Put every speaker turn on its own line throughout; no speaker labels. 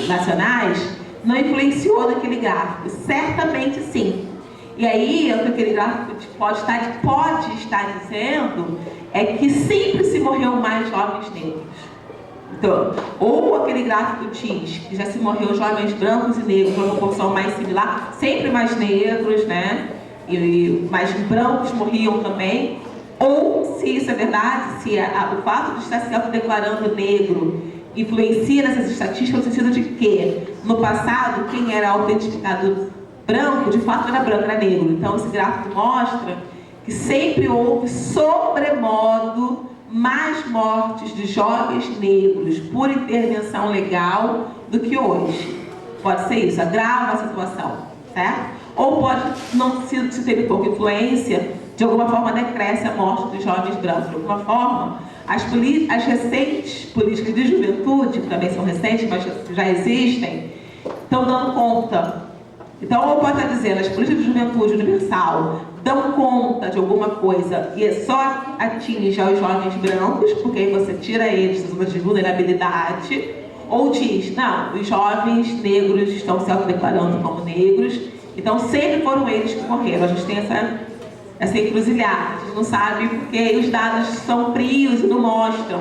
nacionais, não influenciou naquele gráfico? Certamente sim. E aí, o que aquele gráfico pode estar dizendo é que sempre se morreu mais jovens negros. Então, ou aquele gráfico diz que já se morreu jovens brancos e negros numa proporção mais similar, sempre mais negros, né? E mais brancos morriam também. Ou, se isso é verdade, se o fato de estar se autodeclarando negro influencia nessas estatísticas, no sentido de que, no passado, quem era autentificado branco, de fato era branco, era negro. Então, esse gráfico mostra que sempre houve, sobremodo, mais mortes de jovens negros por intervenção legal do que hoje. Pode ser isso, agrava a situação, certo? Ou pode não se teve pouca influência, de alguma forma decresce a morte dos jovens brancos. De alguma forma, as recentes políticas de juventude, que também são recentes, mas já existem, estão dando conta. Então, ou pode estar dizendo, as políticas de juventude universal dão conta de alguma coisa e só atinge aos jovens brancos, porque aí você tira eles das zonas de vulnerabilidade, ou diz, não, os jovens negros estão se autodeclarando como negros, então sempre foram eles que morreram. A gente tem essa encruzilhada, a gente não sabe porque os dados são frios e não mostram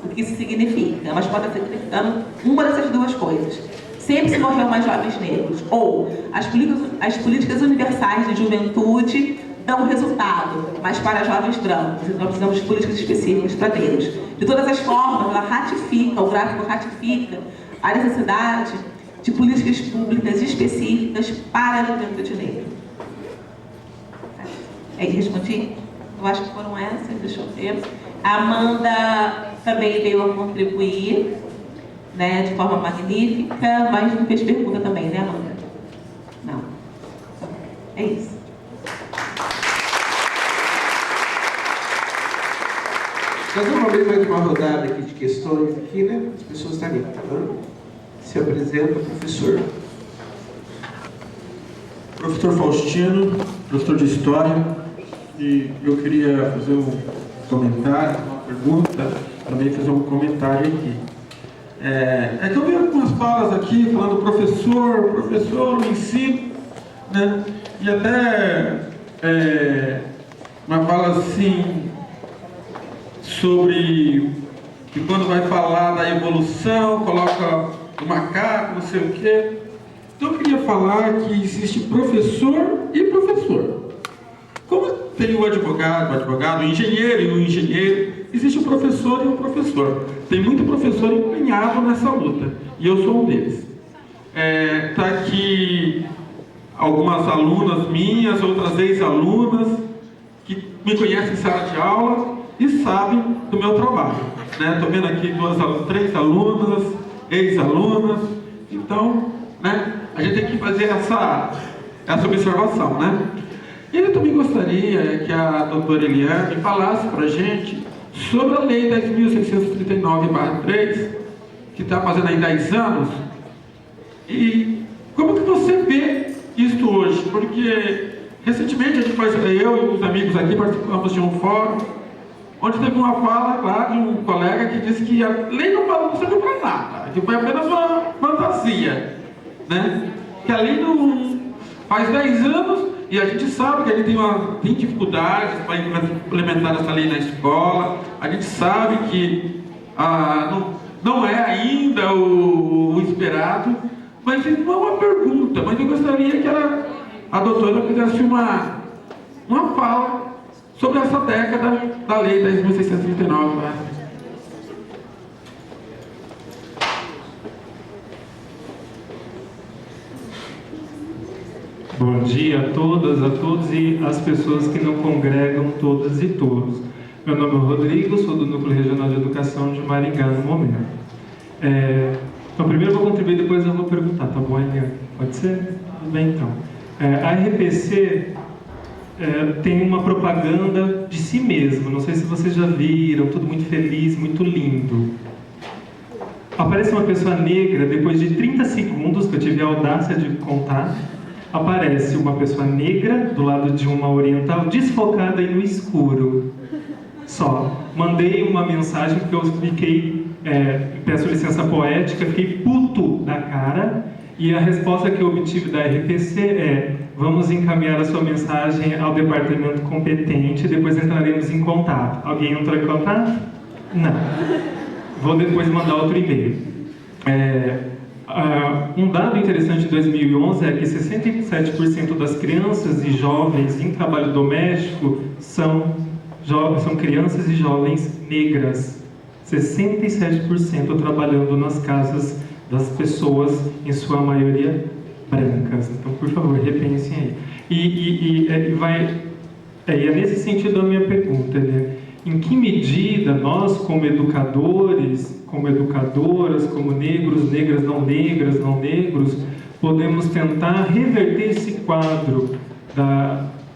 o que isso significa, mas pode estar significando uma dessas duas coisas. Sempre se morreu mais jovens negros, ou as políticas universais de juventude dão resultado, mas para jovens brancos, então precisamos de políticas específicas para negros. De todas as formas, o gráfico ratifica a necessidade de políticas públicas específicas para a juventude negra. Aí, respondi? Eu acho que foram essas, deixa eu ver. A Amanda também veio a contribuir, né, de forma magnífica, mas não fez pergunta também, né, Amanda? Não. É isso.
Nós vamos abrir mais uma rodada aqui de questões aqui, né? As pessoas estão ali, tá vendo? Se apresenta, professor.
Professor Faustino, professor de História, e eu queria fazer um comentário, uma pergunta, também fazer um comentário aqui. É que eu vi algumas falas aqui falando professor, o ensino, né? E até uma fala assim sobre que quando vai falar da evolução, coloca o macaco, não sei o quê. Então eu queria falar que existe professor e professor. Como tem o advogado, o engenheiro e o engenheiro, existe o professor e o professor. Tem muito professor empenhado nessa luta, e eu sou um deles. Está aqui algumas alunas minhas, outras ex-alunas, que me conhecem em sala de aula e sabem do meu trabalho. Estou vendo aqui 3 alunas, ex-alunas, então, né, a gente tem que fazer essa observação, né? E eu também gostaria que a doutora Eliane falasse para a gente sobre a Lei 10.639/3, que está fazendo aí 10 anos, e como que você vê isso hoje? Porque recentemente eu e os amigos aqui participamos de um fórum, onde teve uma fala lá de um colega que disse que a lei não serve para nada, que foi apenas uma fantasia, né? Que a lei não faz 10 anos e a gente sabe que a gente tem dificuldades para implementar essa lei na escola, a gente sabe que não é ainda o esperado, mas não é uma pergunta, mas eu gostaria que a doutora fizesse uma fala sobre essa década da Lei 10.639.
Bom dia a todas, a todos e às pessoas que não congregam todas e todos. Meu nome é Rodrigo, sou do Núcleo Regional de Educação de Maringá no momento. Então, primeiro eu vou contribuir, depois eu vou perguntar, tá bom, Eliane? Pode ser? Tudo bem, então. A RPC tem uma propaganda de si mesmo, não sei se vocês já viram, tudo muito feliz, muito lindo. Aparece uma pessoa negra, depois de 30 segundos, que eu tive a audácia de contar, aparece uma pessoa negra do lado de uma oriental, desfocada e no escuro. Só. Mandei uma mensagem porque eu fiquei peço licença poética, fiquei puto da cara, e a resposta que eu obtive da RPC é: vamos encaminhar a sua mensagem ao departamento competente, depois entraremos em contato. Alguém entrou em contato? Não. Vou depois mandar outro e-mail. Um dado interessante de 2011 é que 67% das crianças e jovens em trabalho doméstico são crianças e jovens negras. 67% trabalhando nas casas das pessoas, em sua maioria brancas. Então, por favor, repensem aí. É nesse sentido a minha pergunta, né? Em que medida nós, como educadores, como educadoras, como negros, negras, não negros, podemos tentar reverter esse quadro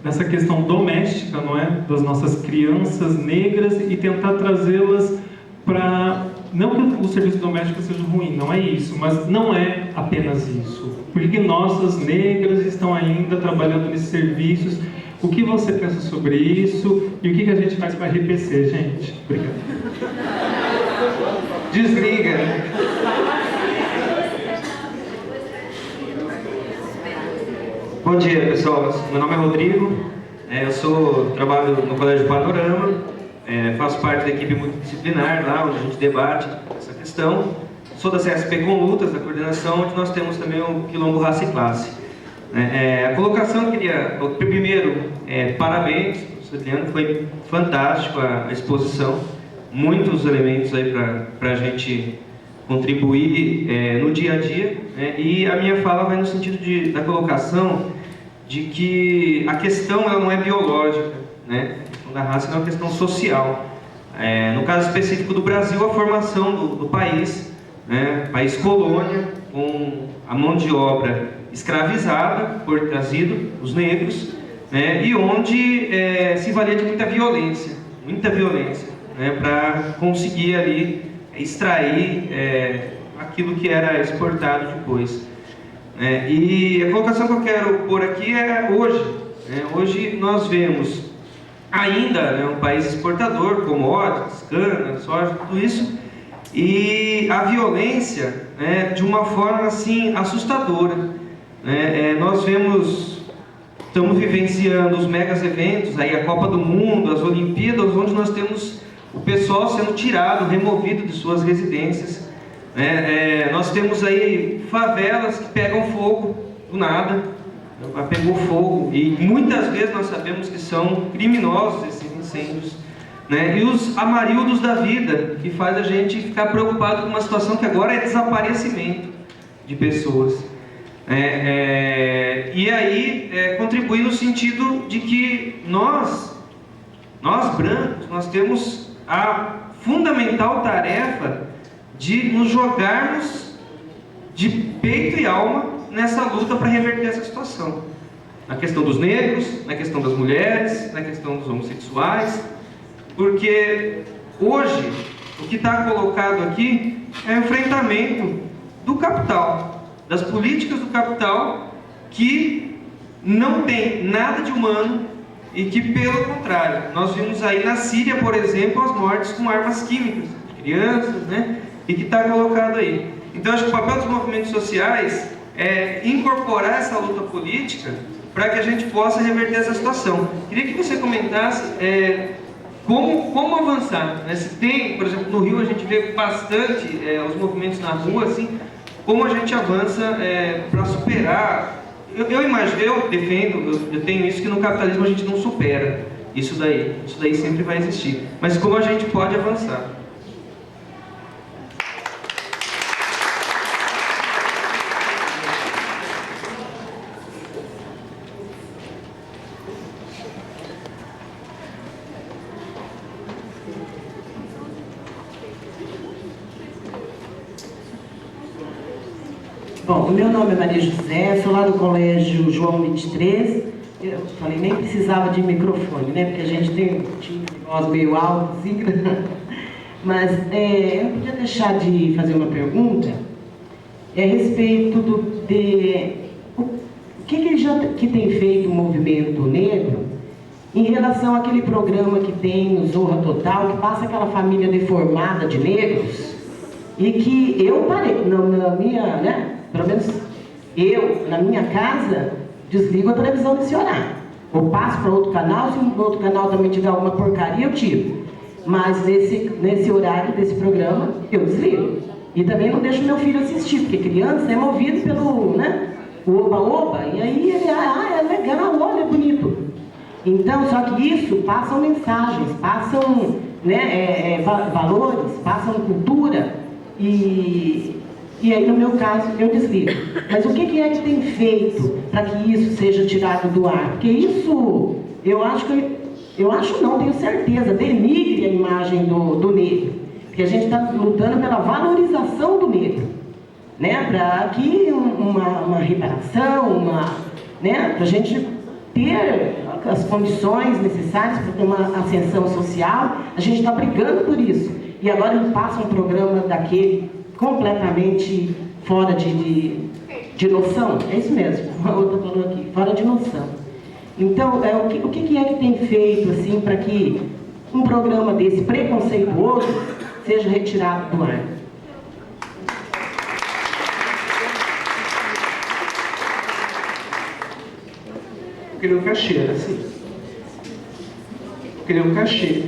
dessa questão doméstica, não é? Das nossas crianças negras e tentar trazê-las para... Não que o serviço doméstico seja ruim, não é isso, mas não é apenas isso. Porque nossas negras estão ainda trabalhando nesses serviços. O que você pensa sobre isso e o que a gente faz para RPC, gente? Obrigado.
Desliga.
Bom dia, pessoal. Meu nome é Rodrigo. Eu trabalho no Colégio Panorama. Faço parte da equipe multidisciplinar lá, onde a gente debate essa questão. Sou da CSP com Lutas, da coordenação, onde nós temos também o Quilombo Raça e Classe. A colocação, eu queria... Primeiro, parabéns, professor Leandro, foi fantástico a exposição. Muitos elementos aí para a gente contribuir no dia a dia. E a minha fala vai no sentido da colocação de que a questão ela não é biológica, né? Da raça é uma questão social. No caso específico do Brasil, a formação do país, né? País colônia, com a mão de obra escravizada por trazido os negros, né? E onde se valia de muita violência, né? Para conseguir ali extrair aquilo que era exportado depois. E a colocação que eu quero pôr aqui é hoje. Hoje nós vemos ainda um país exportador, commodities, cana, soja, tudo isso, e a violência de uma forma assim assustadora. Nós estamos vivenciando os megas eventos, aí a Copa do Mundo, as Olimpíadas, onde nós temos o pessoal sendo tirado, removido de suas residências. Nós temos aí favelas que pegam fogo do nada. Pegou fogo, e muitas vezes nós sabemos que são criminosos esses incêndios, né? E os amarildos da vida, que faz a gente ficar preocupado com uma situação que agora é desaparecimento de pessoas. E aí contribui no sentido de que nós brancos, nós temos a fundamental tarefa de nos jogarmos de peito e alma nessa luta para reverter essa situação. Na questão dos negros, na questão das mulheres, na questão dos homossexuais, porque hoje o que está colocado aqui é o enfrentamento do capital, das políticas do capital que não tem nada de humano e que, pelo contrário, nós vimos aí na Síria, por exemplo, as mortes com armas químicas de crianças, né? E que está colocado aí. Então, acho que o papel dos movimentos sociais é incorporar essa luta política para que a gente possa reverter essa situação. Queria que você comentasse como avançar, né? Se tem, por exemplo, no Rio a gente vê bastante os movimentos na rua, assim, como a gente avança para superar. Eu imagino, eu defendo, eu tenho isso, que no capitalismo a gente não supera isso daí sempre vai existir. Mas como a gente pode avançar?
Bom, o meu nome é Maria José, sou lá do Colégio João 23. Eu falei, nem precisava de microfone, né? Porque a gente tem um voz meio alto, assim. Mas eu não podia deixar de fazer uma pergunta a respeito o que tem feito o movimento negro em relação àquele programa que tem no Zorra Total, que passa aquela família deformada de negros, e que eu parei, na minha, né, pelo menos eu, na minha casa, desligo a televisão nesse horário. Ou passo para outro canal, se no outro canal também tiver alguma porcaria, eu tiro. Mas nesse horário desse programa, eu desligo. E também não deixo meu filho assistir, porque criança é movido pelo, né, o oba-oba, e aí ele, é legal, olha, é bonito. Então, só que isso passam mensagens, passam, né, valores, passam cultura, e aí, no meu caso, eu desligo. Mas o que é que tem feito para que isso seja tirado do ar? Porque isso, tenho certeza, denigre a imagem do negro. Porque a gente está lutando pela valorização do negro, né? Para que uma reparação, né? Para a gente ter as condições necessárias para ter uma ascensão social, a gente está brigando por isso. E agora passa um programa daquele completamente fora de noção. É isso mesmo, a outra falou aqui, fora de noção. Então, o que é que tem feito assim, para que um programa desse preconceituoso seja retirado do ar?
Eu queria um cachê, assim. Eu queria um cachê.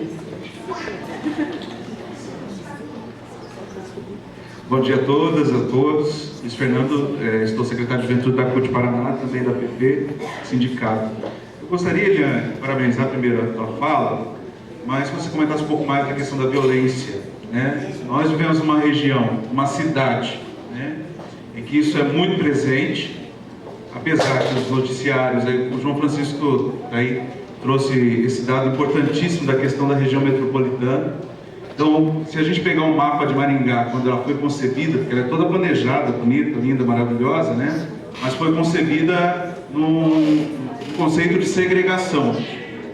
Bom dia a todas, a todos. Luiz Fernando, estou secretário de Juventude da CUT Paraná, também da PP, sindicato. Eu gostaria de parabenizar primeiro a tua fala, mas que você comentasse um pouco mais da questão da violência, né? Nós vivemos uma região, uma cidade, né, em que isso é muito presente, apesar que os noticiários, o João Francisco aí trouxe esse dado importantíssimo da questão da região metropolitana. Então, se a gente pegar um mapa de Maringá, quando ela foi concebida, porque ela é toda planejada, bonita, linda, maravilhosa, né? Mas foi concebida num conceito de segregação.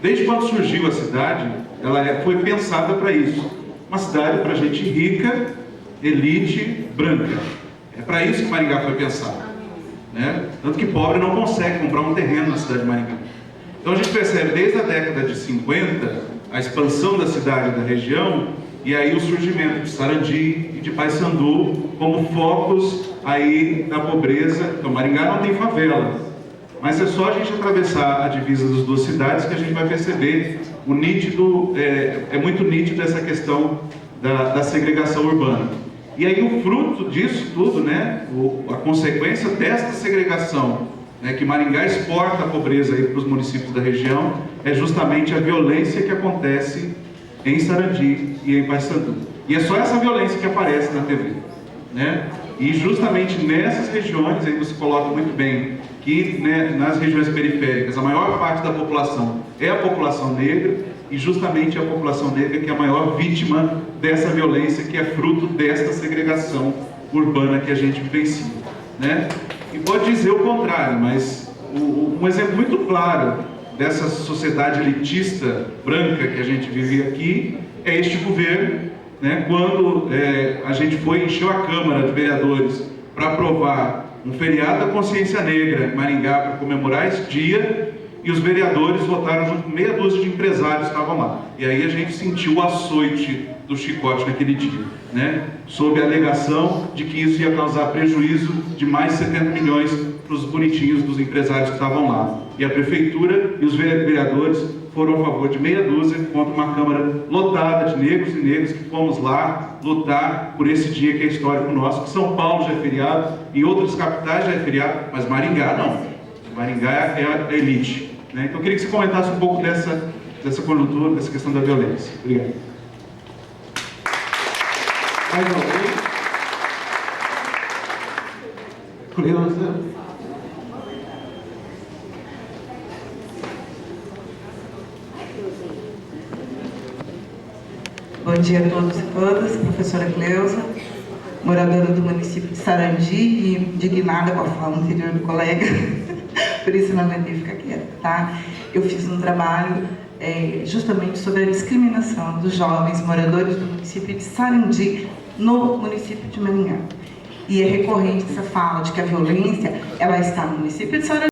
Desde quando surgiu a cidade, ela foi pensada para isso. Uma cidade para gente rica, elite, branca. É para isso que Maringá foi pensado, né? Tanto que pobre não consegue comprar um terreno na cidade de Maringá. Então a gente percebe desde a década de 50 a expansão da cidade e da região, e aí o surgimento de Sarandi e de Paissandu como focos aí da pobreza. Então Maringá não tem favela, mas é só a gente atravessar a divisa das duas cidades que a gente vai perceber o nítido, é muito nítido essa questão da segregação urbana. E aí o fruto disso tudo, né, a consequência desta segregação, né, que Maringá exporta a pobreza para os municípios da região, é justamente a violência que acontece em Sarandi e em Paissandu. E é só essa violência que aparece na TV, né? E justamente nessas regiões, aí você coloca muito bem que, né, nas regiões periféricas a maior parte da população é a população negra, e justamente a população negra que é a maior vítima dessa violência, que é fruto desta segregação urbana que a gente vivencia, né? E pode dizer o contrário, mas um exemplo muito claro dessa sociedade elitista branca que a gente vive aqui é este governo, né? Quando a gente encheu a Câmara de Vereadores para aprovar um feriado da consciência negra em Maringá para comemorar esse dia, e os vereadores votaram junto com meia dúzia de empresários que estavam lá. E aí a gente sentiu o açoite do chicote naquele dia, né? Sob a alegação de que isso ia causar prejuízo de mais de 70 milhões para os bonitinhos dos empresários que estavam lá. E a prefeitura e os vereadores foram a favor de meia dúzia contra uma Câmara lotada de negros e negras que fomos lá lutar por esse dia que é histórico nosso, que São Paulo já é feriado, em outras capitais já é feriado, mas Maringá não. Maringá é a elite, né? Então eu queria que você comentasse um pouco dessa conjuntura, dessa questão da violência. Obrigado.
Mais alguém? Cleusa?
Bom dia a todos e todas, professora Cleusa, moradora do município de Sarandi e indignada com a fala anterior do colega, por isso não aguentei ficar quieta, tá? Eu fiz um trabalho justamente sobre a discriminação dos jovens moradores do município de Sarandi no município de Maringá. E é recorrente essa fala de que a violência ela está no município de Sarandi,